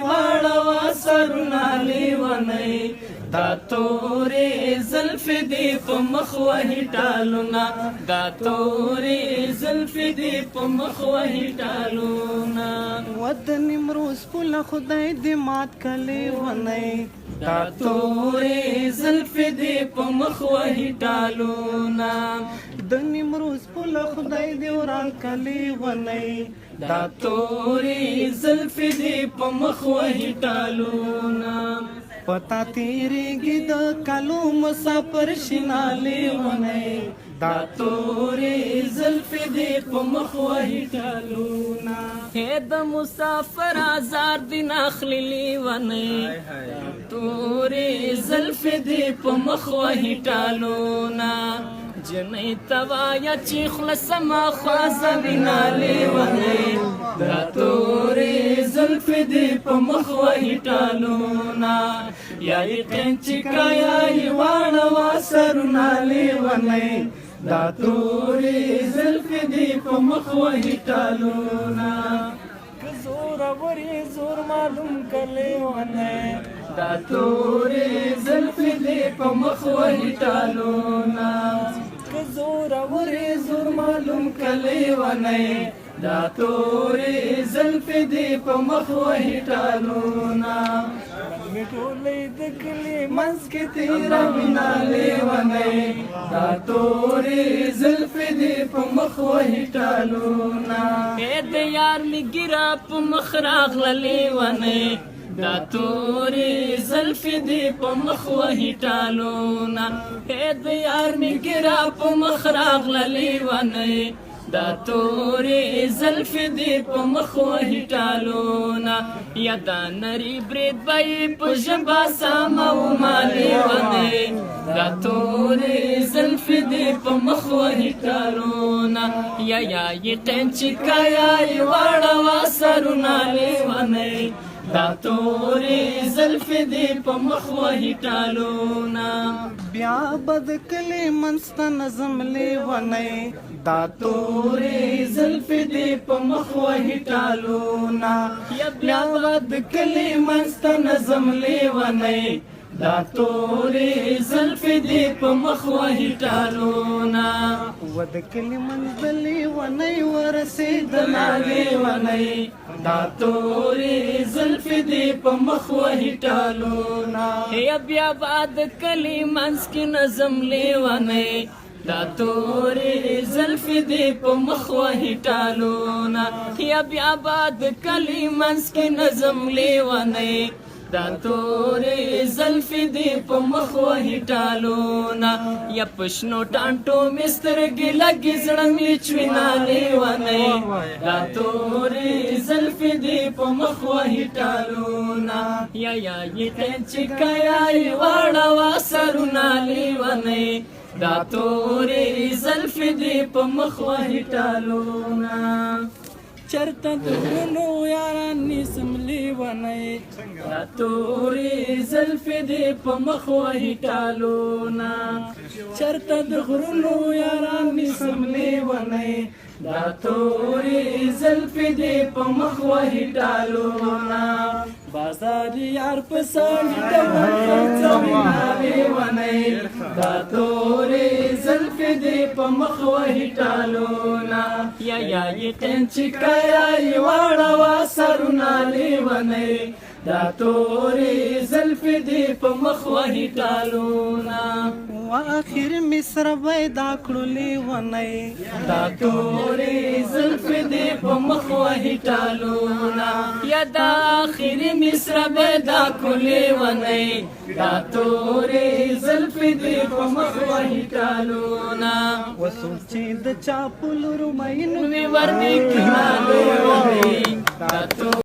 واړه سرونه لیونی دا تورې زلفې دې په مخ وهي ټالونه دا تورې زلفې دې په مخ وهي ټالونه ود نیمروز پوله خدای دې مات کلی ونی دا تورې زلفې دې په مخ وهي ټالونه د نیمروز پوله خدای دې وران کلی ونی دا تورې زلفې دې په مخ وهي ټالونه پتا تیریږي د کالو مسافر شینالې ونی دا تورې زلفې دې په مخ وهي ټالونه هې د مسافر آزار دې ناخلي لیونی تورې زلفې دې په مخ وهي ټالونه جنۍ توایا چې خلصما خوازه وینا لیونی دا تورې زلفې دې په مخ وهي ټالونه یا یقین چې کایا یې واړه سرونه لیونی دا تورې زلفې دې په مخ وهي ټالونه که زور ورې زور معلوم کلی ونی دا تورې زلفې دې په مخ وهي ټالونه که زور ورې زور معلوم کلی ونی دا تورې زلفې دې په مخ وهي ټالونه مې ټولې د کلي منځ کې تیره وینا لیونی دا تورې زلفې دې په مخ وهي ټالونه د یار مې ګیره په مخ راغله لیونی دا تورې زلفې دې په مخ وهي ټالونه د یار مې ګیره په مخ راغله لیونی دا تورې زلفې دې په مخ وهي ټالونه یا دا نري برید به یې په ژبه سمه ومه لیونی دا تورې زلفې دې په مخ وهي ټالونه یا یقین چې کایا یې واړه سرونه لیونی دا تورې زلفې دې په مخ وهي ټالونه بیا بد کلی منسته نظم لیونی دا تورې زلفې دې په مخ وهي ټالونه بیا بد کلی منسته نظم لیونی دا تورې زلفې دې په مخ وهي ټالونه ود کلی منزلې ونی ورسېدله لیونی دا تورې زلفې دې په مخ وهي ټالونه بیا بد کلی منځ کې نظم لیونی دا تورې زلفې دې په مخ وهي ټالونه بیا بد کلی منځ کې نظم لیونی دا تورې زلفې دې په مخ وهي ټالونه یا پښنو ټانټو مې سترګې لګې زړه مې چوينا لیونی دا تورې زلفې دې په مخ وهي ټالونه یا یقین چې کایا یې واړه سرونه لیونی دا تورې زلفې دې په مخ وهي ټالونه چرته د غرونو یاران نیسم لیونی دا تورې زلفې دې په مخ وهي ټالونه چرته د غرونو یاران نیسم لیونی دا تورې زلفې دې په مخ وهي ټالونه بازار یار په سړي لیونی دا تورې زلفې دې په مخ وهي ټالونه یا یقین چې کایا یې واړه سرونه لیونی دا تورې زلفې دې په مخ وهي ټالونه واخر مصر پیدا کړو لیونی دا تورې زلفې دې په مخ وهي ټالونه یا دا آخر مصر پیدا کړو لیونی دا تورې زلفې دې په مخ وهي ټالونه وسوچې د چا په لور مین وی ورنې کړه لیونی دا